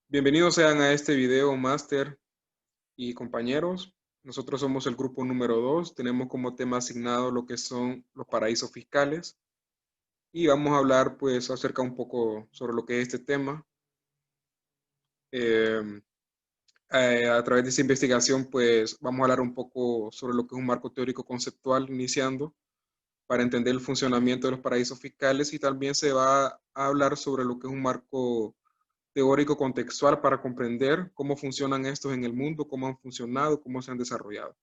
Bienvenidos sean a este video, máster y compañeros. Nosotros somos el grupo número 2. Tenemos como tema asignado lo que son los paraísos fiscales y vamos a hablar pues acerca un poco sobre lo que es este tema. Eh, a través de esta investigación pues vamos a hablar un poco sobre lo que es un marco teórico conceptual iniciando para entender el funcionamiento de los paraísos fiscales y también se va a hablar sobre lo que es un marco teórico contextual para comprender cómo funcionan estos en el mundo, cómo han funcionado, cómo se han desarrollado.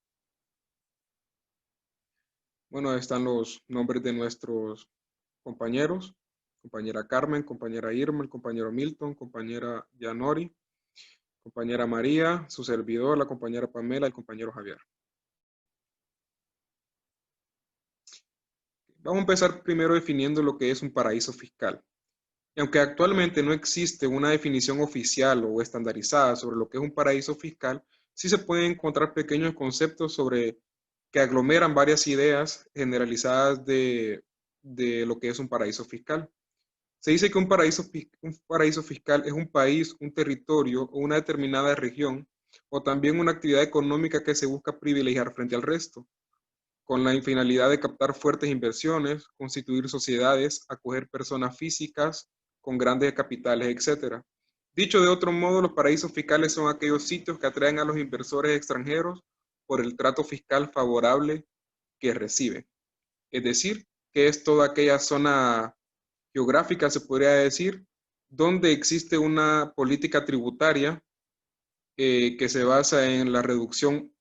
Bueno, están los nombres de nuestros compañeros, compañera Carmen, compañera Irma, el compañero Milton, compañera Yanori, compañera María, su servidor, la compañera Pamela, el compañero Javier. Vamos a empezar primero definiendo lo que es un paraíso fiscal. Y aunque actualmente no existe una definición oficial o estandarizada sobre lo que es un paraíso fiscal, sí se pueden encontrar pequeños conceptos sobre que aglomeran varias ideas generalizadas de lo que es un paraíso fiscal. Se dice que un paraíso fiscal es un país, un territorio o una determinada región, o también una actividad económica que se busca privilegiar frente al resto, con la finalidad de captar fuertes inversiones, constituir sociedades, acoger personas físicas con grandes capitales, etc. Dicho de otro modo, los paraísos fiscales son aquellos sitios que atraen a los inversores extranjeros por el trato fiscal favorable que reciben. Es decir, que es toda aquella zona geográfica, se podría decir, donde existe una política tributaria que se basa en la reducción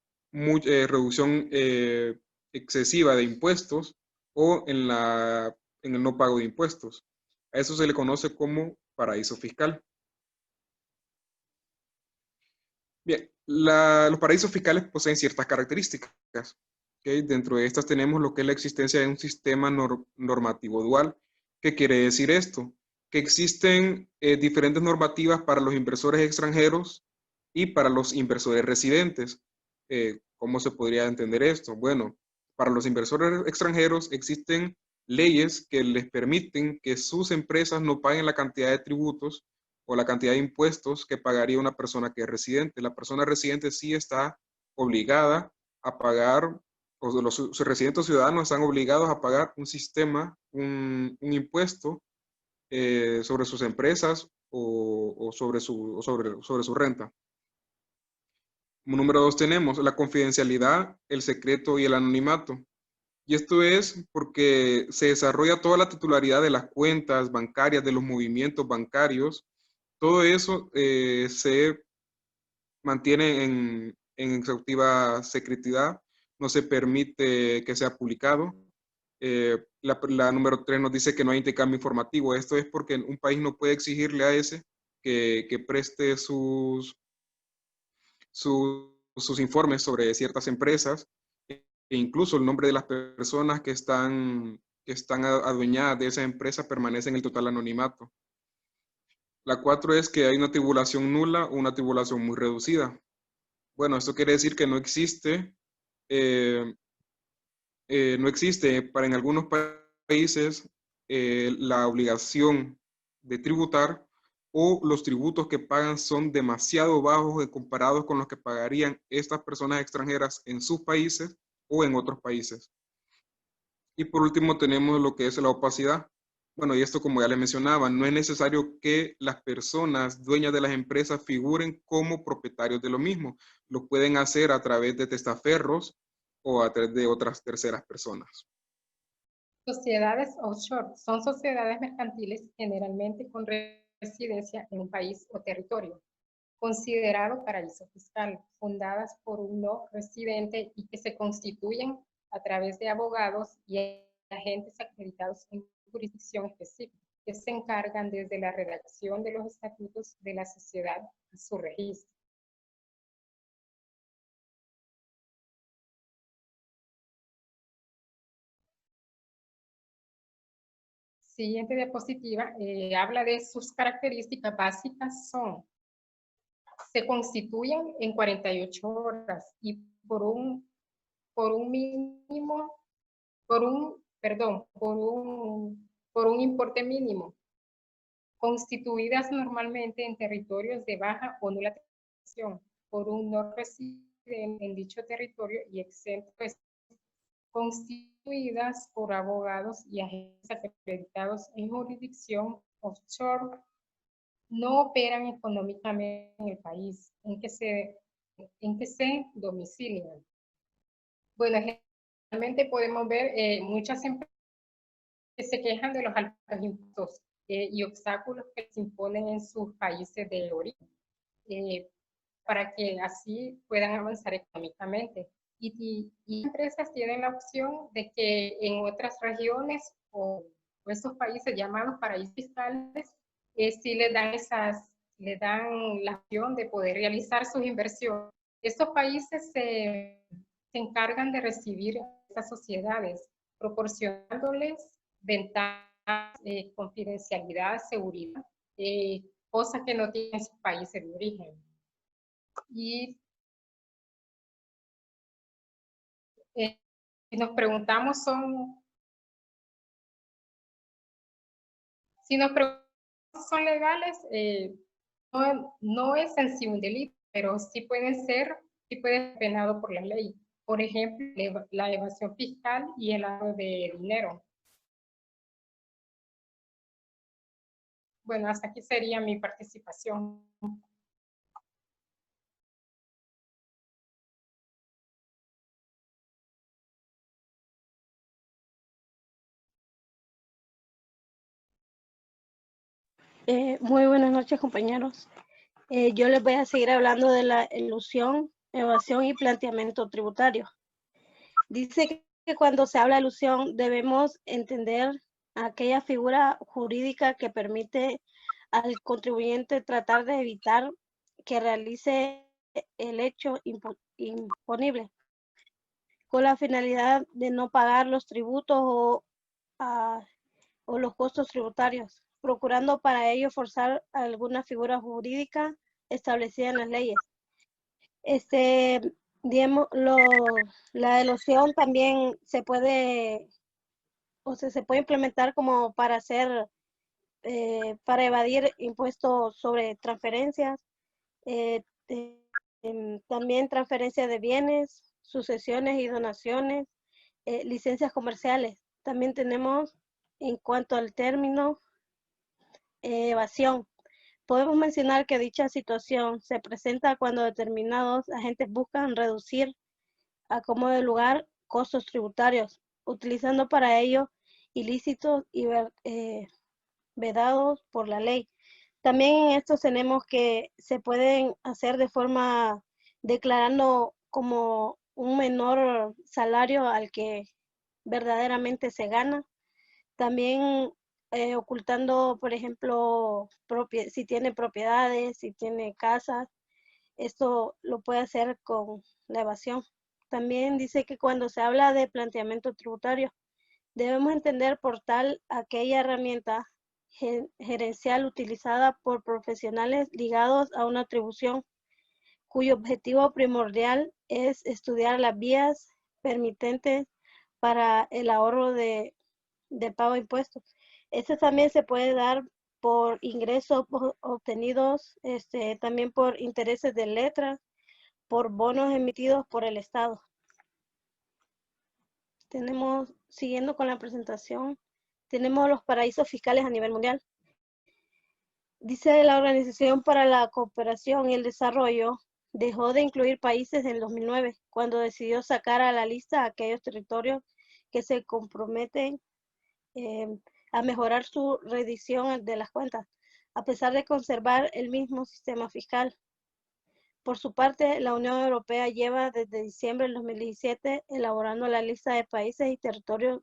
excesiva de impuestos o en el no pago de impuestos. A eso se le conoce como paraíso fiscal. Bien, los paraísos fiscales poseen ciertas características. ¿Okay? Dentro de estas tenemos lo que es la existencia de un sistema normativo dual. ¿Qué quiere decir esto? Que existen diferentes normativas para los inversores extranjeros y para los inversores residentes. ¿Cómo se podría entender esto? Bueno, para los inversores extranjeros existen leyes que les permiten que sus empresas no paguen la cantidad de tributos o la cantidad de impuestos que pagaría una persona que es residente. La persona residente sí está obligada a pagar, o los residentes ciudadanos están obligados a pagar un sistema, un impuesto sobre sus empresas o sobre su renta. Como número 2 tenemos la confidencialidad, el secreto y el anonimato. Y esto es porque se desarrolla toda la titularidad de las cuentas bancarias, de los movimientos bancarios. Todo eso se mantiene en exhaustiva secretidad, no se permite que sea publicado. La número 3 nos dice que no hay intercambio informativo. Esto es porque un país no puede exigirle a ese que preste sus informes sobre ciertas empresas e incluso el nombre de las personas que están adueñadas de esa empresa permanece en el total anonimato. La 4 es que hay una tribulación nula o una tribulación muy reducida. Bueno, esto quiere decir que eh, no existe para en algunos países la obligación de tributar o los tributos que pagan son demasiado bajos comparados con los que pagarían estas personas extranjeras en sus países o en otros países. Y por último tenemos lo que es la opacidad. Bueno, y esto como ya les mencionaba, no es necesario que las personas dueñas de las empresas figuren como propietarios de lo mismo. Lo pueden hacer a través de testaferros o a través de otras terceras personas. Sociedades offshore son sociedades mercantiles generalmente con residencia en un país o territorio, considerado paraíso fiscal, fundadas por un no residente y que se constituyen a través de abogados y agentes acreditados en jurisdicción específica, que se encargan desde la redacción de los estatutos de la sociedad a su registro. Siguiente diapositiva habla de sus características básicas son: se constituyen en 48 horas y por un mínimo, por un importe mínimo. constituidas normalmente en territorios de baja o nula taxación por un no residente en dicho territorio y exentos, constituidas por abogados y agentes acreditados en jurisdicción offshore, no operan económicamente en el país en que se domicilian. Bueno, generalmente podemos ver muchas empresas que se quejan de los altos impuestos y obstáculos que se imponen en sus países de origen, para que así puedan avanzar económicamente. Y empresas tienen la opción de que en otras regiones o esos países llamados paraísos fiscales, sí le dan la opción de poder realizar sus inversiones. Estos países se encargan de recibir a estas sociedades, proporcionándoles ventajas, confidencialidad, seguridad, cosas que no tienen sus países de origen. Y nos preguntamos si nos preguntamos son legales, no es en sí un delito, pero sí pueden ser penado por la ley. Por ejemplo, la evasión fiscal y el lavado de dinero. Bueno, hasta aquí sería mi participación. Muy buenas noches, compañeros. Yo les voy a seguir hablando de la elusión, evasión y planteamiento tributario. Dice que cuando se habla de elusión debemos entender aquella figura jurídica que permite al contribuyente tratar de evitar que realice el hecho imponible con la finalidad de no pagar los tributos o los costos tributarios, procurando para ello forzar alguna figura jurídica establecida en las leyes. Digamos, la elusión también se puede implementar como para hacer, para evadir impuestos sobre transferencias, también transferencia de bienes, sucesiones y donaciones, licencias comerciales. También tenemos, en cuanto al término, evasión. Podemos mencionar que dicha situación se presenta cuando determinados agentes buscan reducir a como de lugar costos tributarios, utilizando para ello ilícitos y vedados por la ley. También en estos tenemos que se pueden hacer de forma declarando como un menor salario al que verdaderamente se gana. También ocultando, por ejemplo, si tiene propiedades, si tiene casas. Esto lo puede hacer con la evasión. También dice que cuando se habla de planteamiento tributario, debemos entender por tal aquella herramienta gerencial utilizada por profesionales ligados a una atribución cuyo objetivo primordial es estudiar las vías permitentes para el ahorro de pago de impuestos. Esto también se puede dar por ingresos obtenidos, también por intereses de letras, por bonos emitidos por el Estado. Siguiendo con la presentación, tenemos los paraísos fiscales a nivel mundial. Dice la Organización para la Cooperación y el Desarrollo, dejó de incluir países en 2009, cuando decidió sacar a la lista aquellos territorios que se comprometen a mejorar su rendición de las cuentas, a pesar de conservar el mismo sistema fiscal. Por su parte, la Unión Europea lleva desde diciembre del 2017 elaborando la lista de países y territorios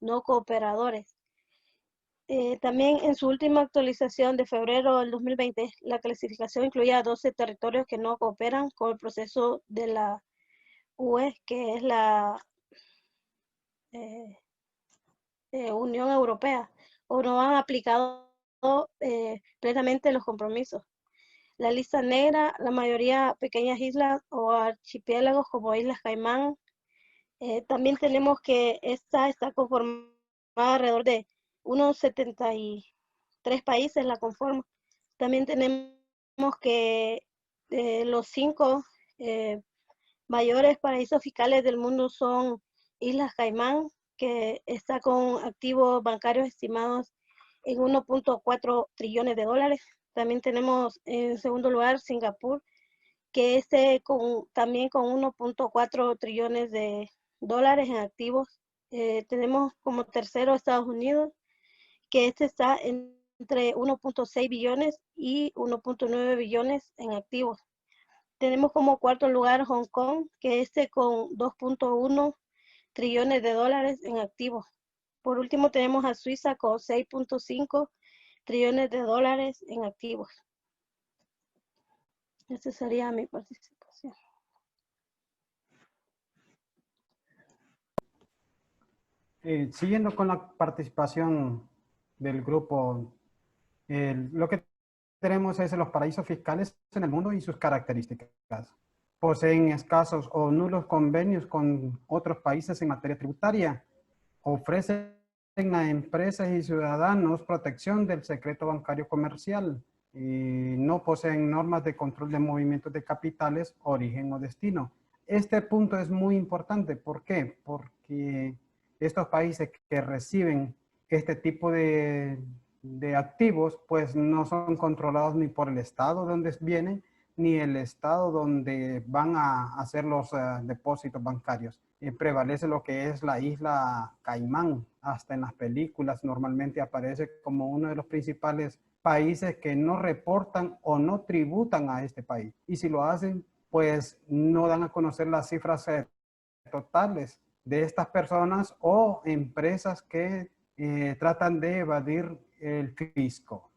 no cooperadores. También en su última actualización de febrero del 2020, la clasificación incluía 12 territorios que no cooperan con el proceso de la UE, que es la Unión Europea, o no han aplicado plenamente los compromisos. La lista negra, la mayoría pequeñas islas o archipiélagos como Islas Caimán. También tenemos que esta está conformada alrededor de unos 70 3 países la conforman. También tenemos que los 5 mayores paraísos fiscales del mundo son Islas Caimán, que está con activos bancarios estimados en 1.4 trillones de dólares. También tenemos en segundo lugar Singapur, que también con 1.4 trillones de dólares en activos. Tenemos como tercero Estados Unidos, que está entre 1.6 billones y 1.9 billones en activos. Tenemos como cuarto lugar Hong Kong, que con 2.1 trillones de dólares en activos. Por último tenemos a Suiza con 6.5 trillones de dólares en activos. Esa sería mi participación. Siguiendo con la participación del grupo, lo que tenemos es los paraísos fiscales en el mundo y sus características. Poseen escasos o nulos convenios con otros países en materia tributaria. Ofrecen a empresas y ciudadanos protección del secreto bancario comercial. Y no poseen normas de control de movimientos de capitales, origen o destino. Este punto es muy importante. ¿Por qué? Porque estos países que reciben este tipo de activos, pues no son controlados ni por el estado donde vienen, ni el estado donde van a hacer los depósitos bancarios. Prevalece lo que es la isla Caimán. Hasta en las películas normalmente aparece como uno de los principales países que no reportan o no tributan a este país. Y si lo hacen, pues no dan a conocer las cifras totales de estas personas o empresas que tratan de evadir el fisco.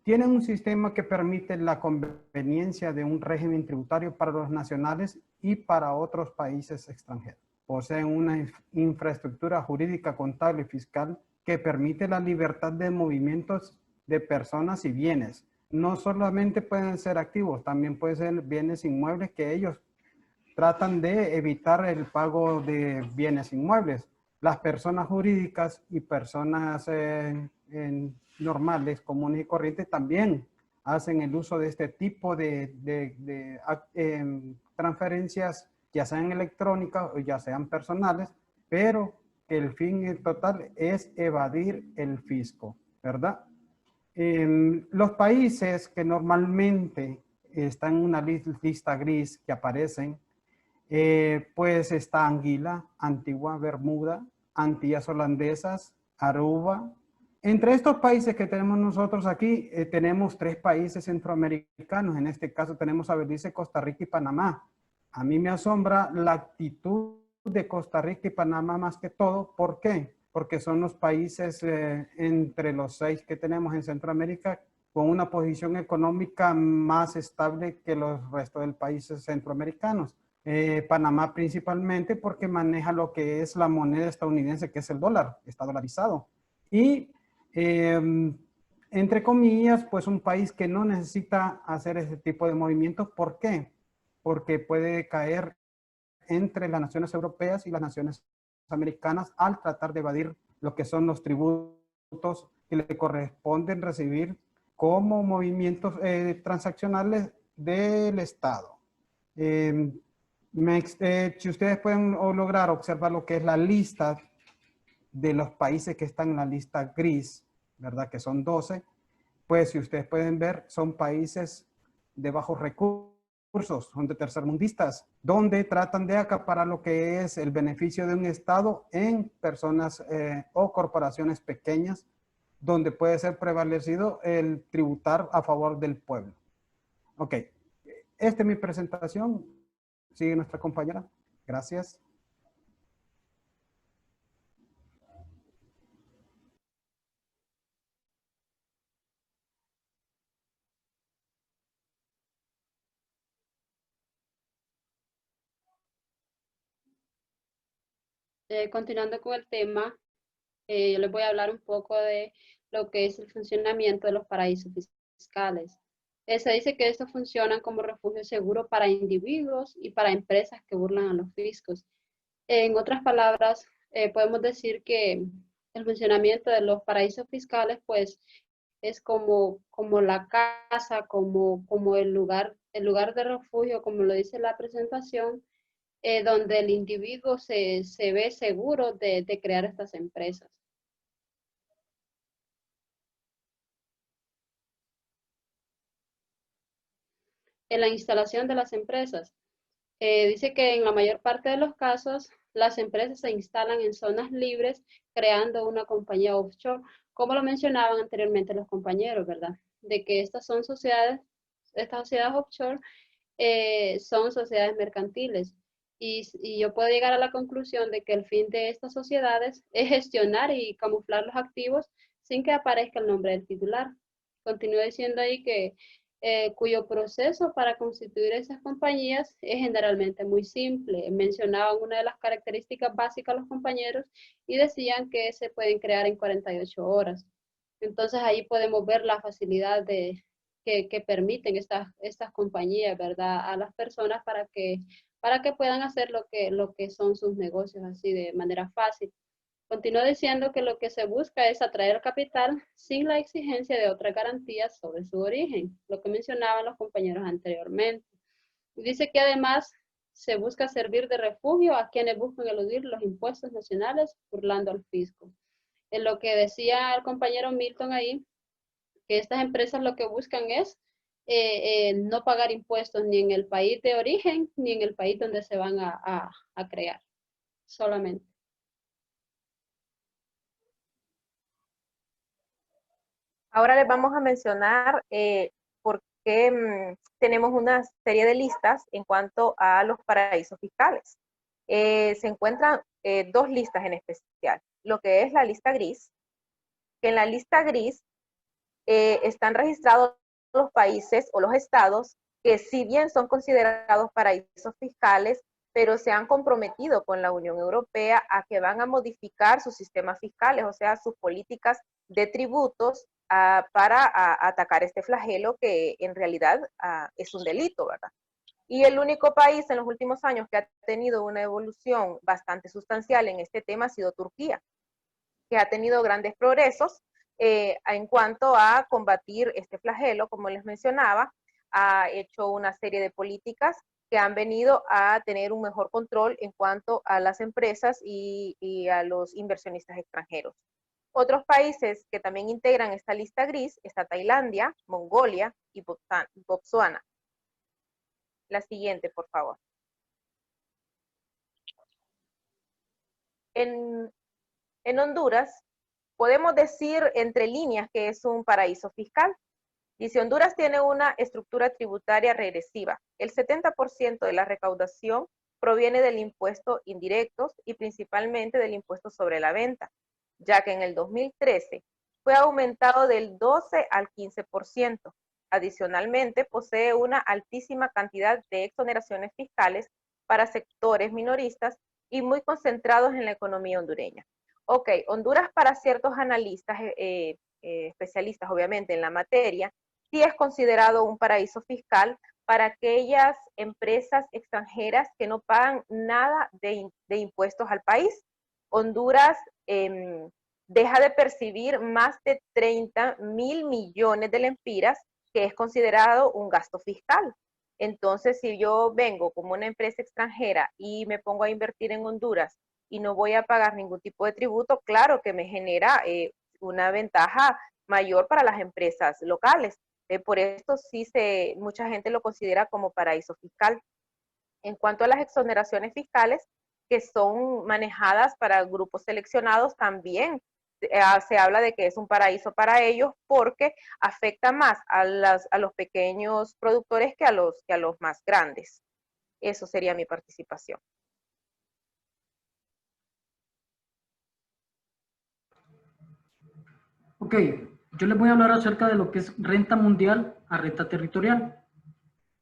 Tienen un sistema que permite la conveniencia de un régimen tributario para los nacionales y para otros países extranjeros. Poseen una infraestructura jurídica, contable y fiscal que permite la libertad de movimientos de personas y bienes. No solamente pueden ser activos, también pueden ser bienes inmuebles que ellos tratan de evitar el pago de bienes inmuebles. Las personas jurídicas y personas normales, comunes y corrientes también hacen el uso de este tipo de transferencias, ya sean electrónicas o ya sean personales, pero el fin total es evadir el fisco, ¿verdad? Los países que normalmente están en una lista gris que aparecen, pues está Anguila, Antigua, Bermuda, Antillas Holandesas, Aruba. Entre estos países que tenemos nosotros aquí, tenemos 3 países centroamericanos. En este caso tenemos a Belice, Costa Rica y Panamá. A mí me asombra la actitud de Costa Rica y Panamá más que todo. ¿Por qué? Porque son los países entre los 6 que tenemos en Centroamérica con una posición económica más estable que los restos de países centroamericanos. Panamá principalmente porque maneja lo que es la moneda estadounidense, que es el dólar, está dolarizado. Y entre comillas, pues un país que no necesita hacer ese tipo de movimientos. ¿Por qué? Porque puede caer entre las naciones europeas y las naciones americanas al tratar de evadir lo que son los tributos que le corresponden recibir como movimientos transaccionales del Estado. Si ustedes pueden lograr observar lo que es la lista de los países que están en la lista gris, ¿verdad? Que son 12, pues si ustedes pueden ver, son países de bajos recursos, son de tercermundistas, donde tratan de acaparar lo que es el beneficio de un Estado en personas o corporaciones pequeñas, donde puede ser prevalecido el tributar a favor del pueblo. Ok, esta es mi presentación. Sigue nuestra compañera. Gracias. Continuando con el tema, yo les voy a hablar un poco de lo que es el funcionamiento de los paraísos fiscales. Se dice que estos funcionan como refugio seguro para individuos y para empresas que burlan a los fiscos. En otras palabras, podemos decir que el funcionamiento de los paraísos fiscales, pues, es como la casa, como el lugar de refugio, como lo dice la presentación, donde el individuo se ve seguro de crear estas empresas. En la instalación de las empresas, dice que en la mayor parte de los casos, las empresas se instalan en zonas libres, creando una compañía offshore, como lo mencionaban anteriormente los compañeros, ¿verdad? De que estas sociedades offshore son sociedades mercantiles. Y yo puedo llegar a la conclusión de que el fin de estas sociedades es gestionar y camuflar los activos sin que aparezca el nombre del titular. Continúa diciendo ahí que cuyo proceso para constituir esas compañías es generalmente muy simple. Mencionaban una de las características básicas los compañeros y decían que se pueden crear en 48 horas. Entonces ahí podemos ver la facilidad que permiten estas compañías, ¿verdad? A las personas para que puedan hacer lo que son sus negocios así de manera fácil. Continúa diciendo que lo que se busca es atraer capital sin la exigencia de otras garantías sobre su origen, lo que mencionaban los compañeros anteriormente. Dice que además se busca servir de refugio a quienes buscan eludir los impuestos nacionales burlando al fisco. En lo que decía el compañero Milton ahí, que estas empresas lo que buscan es no pagar impuestos ni en el país de origen ni en el país donde se van a crear, solamente. Ahora les vamos a mencionar por qué tenemos una serie de listas en cuanto a los paraísos fiscales. Se encuentran dos listas en especial, lo que es la lista gris, que en la lista gris están registrados los países o los estados que si bien son considerados paraísos fiscales, pero se han comprometido con la Unión Europea a que van a modificar sus sistemas fiscales, o sea, sus políticas de tributos para atacar este flagelo que en realidad es un delito, ¿verdad? Y el único país en los últimos años que ha tenido una evolución bastante sustancial en este tema ha sido Turquía, que ha tenido grandes progresos en cuanto a combatir este flagelo, como les mencionaba, ha hecho una serie de políticas que han venido a tener un mejor control en cuanto a las empresas y a los inversionistas extranjeros. Otros países que también integran esta lista gris está Tailandia, Mongolia y Botsuana. La siguiente, por favor. En Honduras, podemos decir entre líneas que es un paraíso fiscal. Dice, Honduras tiene una estructura tributaria regresiva. El 70% de la recaudación proviene del impuesto indirectos y principalmente del impuesto sobre la venta, ya que en el 2013 fue aumentado del 12 al 15%. Adicionalmente, posee una altísima cantidad de exoneraciones fiscales para sectores minoristas y muy concentrados en la economía hondureña. Ok, Honduras para ciertos analistas, especialistas obviamente en la materia, sí es considerado un paraíso fiscal para aquellas empresas extranjeras que no pagan nada de impuestos al país. Honduras deja de percibir más de 30.000 millones de lempiras, que es considerado un gasto fiscal. Entonces, si yo vengo como una empresa extranjera y me pongo a invertir en Honduras y no voy a pagar ningún tipo de tributo, claro que me genera una ventaja mayor para las empresas locales. Por esto sí mucha gente lo considera como paraíso fiscal. En cuanto a las exoneraciones fiscales, que son manejadas para grupos seleccionados, también se habla de que es un paraíso para ellos porque afecta más a los pequeños productores que a los más grandes. Eso sería mi participación. Ok, yo les voy a hablar acerca de lo que es renta mundial a renta territorial.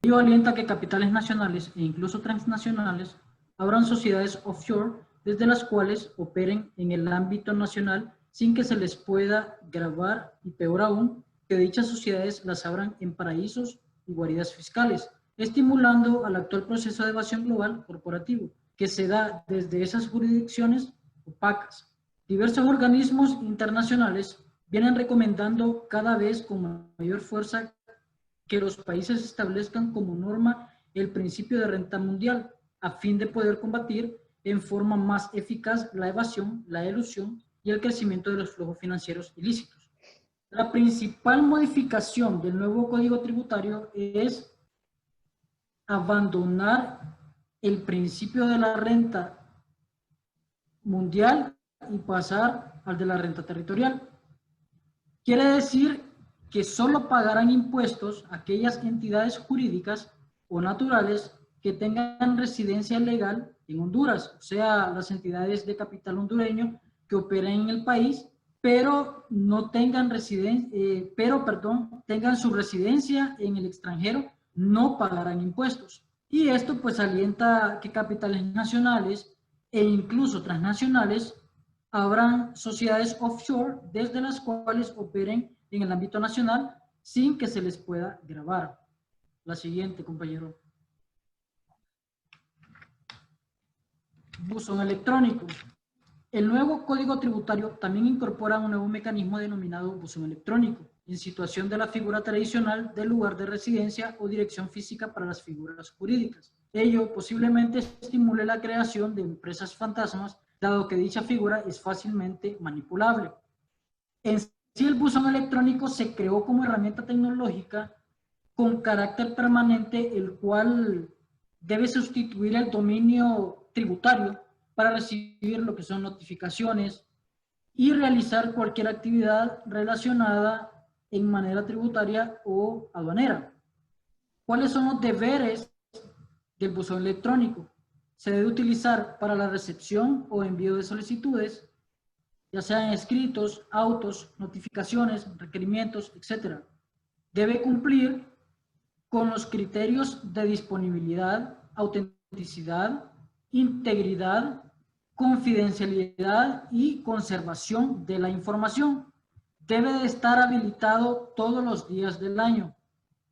Ello alienta que capitales nacionales e incluso transnacionales abran sociedades offshore desde las cuales operen en el ámbito nacional sin que se les pueda gravar y peor aún, que dichas sociedades las abran en paraísos y guaridas fiscales, estimulando al actual proceso de evasión global corporativo que se da desde esas jurisdicciones opacas. Diversos organismos internacionales vienen recomendando cada vez con mayor fuerza que los países establezcan como norma el principio de renta mundial, a fin de poder combatir en forma más eficaz la evasión, la elusión y el crecimiento de los flujos financieros ilícitos. La principal modificación del nuevo Código Tributario es abandonar el principio de la renta mundial y pasar al de la renta territorial. Quiere decir que solo pagarán impuestos aquellas entidades jurídicas o naturales que tengan residencia legal en Honduras, o sea, las entidades de capital hondureño que operen en el país, pero no tengan tengan su residencia en el extranjero, no pagarán impuestos. Y esto pues alienta que capitales nacionales e incluso transnacionales habrán sociedades offshore desde las cuales operen en el ámbito nacional sin que se les pueda gravar. La siguiente, compañero. Buzón electrónico. El nuevo Código Tributario también incorpora un nuevo mecanismo denominado buzón electrónico, en situación de la figura tradicional del lugar de residencia o dirección física para las figuras jurídicas. Ello posiblemente estimule la creación de empresas fantasmas, dado que dicha figura es fácilmente manipulable. En sí, el buzón electrónico se creó como herramienta tecnológica con carácter permanente, el cual debe sustituir el dominio tributario para recibir lo que son notificaciones y realizar cualquier actividad relacionada en manera tributaria o aduanera. ¿Cuáles son los deberes del buzón electrónico? Se debe utilizar para la recepción o envío de solicitudes, ya sean escritos, autos, notificaciones, requerimientos, etc. Debe cumplir con los criterios de disponibilidad, autenticidad, integridad, confidencialidad y conservación de la información. Debe de estar habilitado todos los días del año.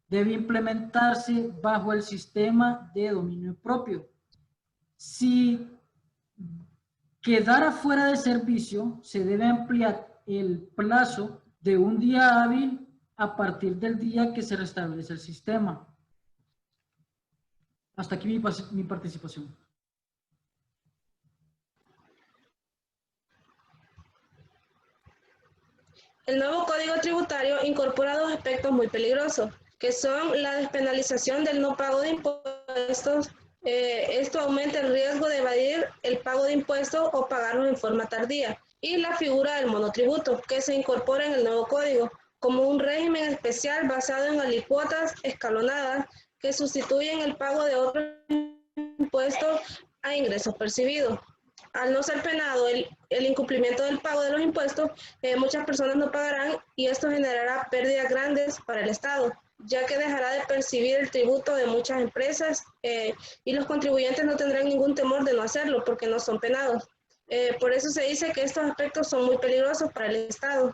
Debe implementarse bajo el sistema de dominio propio. Si quedara fuera de servicio, se debe ampliar el plazo de un día hábil a partir del día que se restablece el sistema. Hasta aquí mi participación. El nuevo Código Tributario incorpora dos aspectos muy peligrosos, que son la despenalización del no pago de impuestos. Esto aumenta el riesgo de evadir el pago de impuestos o pagarlos en forma tardía. Y la figura del monotributo, que se incorpora en el nuevo código, como un régimen especial basado en alícuotas escalonadas que sustituyen el pago de otros impuestos a ingresos percibidos. Al no ser penado el incumplimiento del pago de los impuestos, muchas personas no pagarán y esto generará pérdidas grandes para el Estado, ya que dejará de percibir el tributo de muchas empresas y los contribuyentes no tendrán ningún temor de no hacerlo porque no son penados. Por eso se dice que estos aspectos son muy peligrosos para el Estado.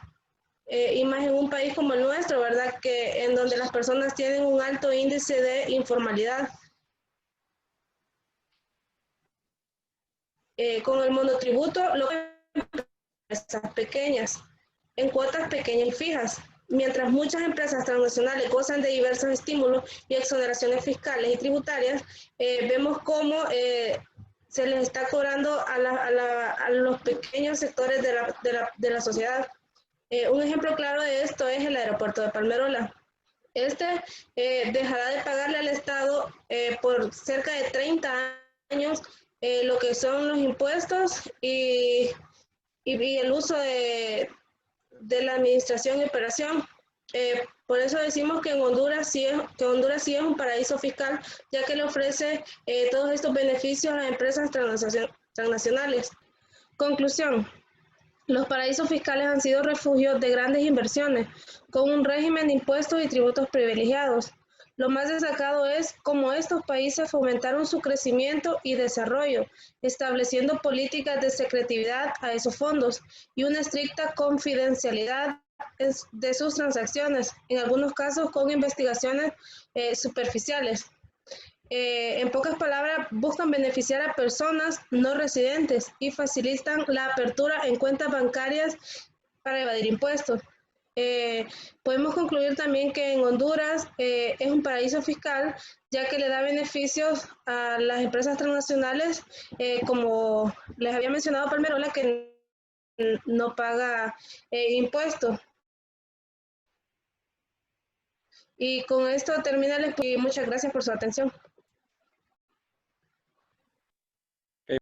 Y más en un país como el nuestro, ¿verdad? Que en donde las personas tienen un alto índice de informalidad. Con el monotributo, lo que empresas pequeñas, en cuotas pequeñas y fijas. Mientras muchas empresas transnacionales gozan de diversos estímulos y exoneraciones fiscales y tributarias, vemos cómo se les está cobrando a los pequeños sectores de la sociedad. Un ejemplo claro de esto es el aeropuerto de Palmerola. Este dejará de pagarle al Estado por cerca de 30 años lo que son los impuestos y el uso de la administración y operación. Por eso decimos que Honduras sí es un paraíso fiscal, ya que le ofrece todos estos beneficios a las empresas transnacionales. Conclusión. Los paraísos fiscales han sido refugios de grandes inversiones, con un régimen de impuestos y tributos privilegiados. Lo más destacado es cómo estos países fomentaron su crecimiento y desarrollo, estableciendo políticas de secretividad a esos fondos y una estricta confidencialidad de sus transacciones, en algunos casos con investigaciones superficiales. En pocas palabras, buscan beneficiar a personas no residentes y facilitan la apertura en cuentas bancarias para evadir impuestos. Podemos concluir también que en Honduras es un paraíso fiscal, ya que le da beneficios a las empresas transnacionales, como les había mencionado Palmerola, que no paga impuestos. Y con esto termina el exposición y muchas gracias por su atención.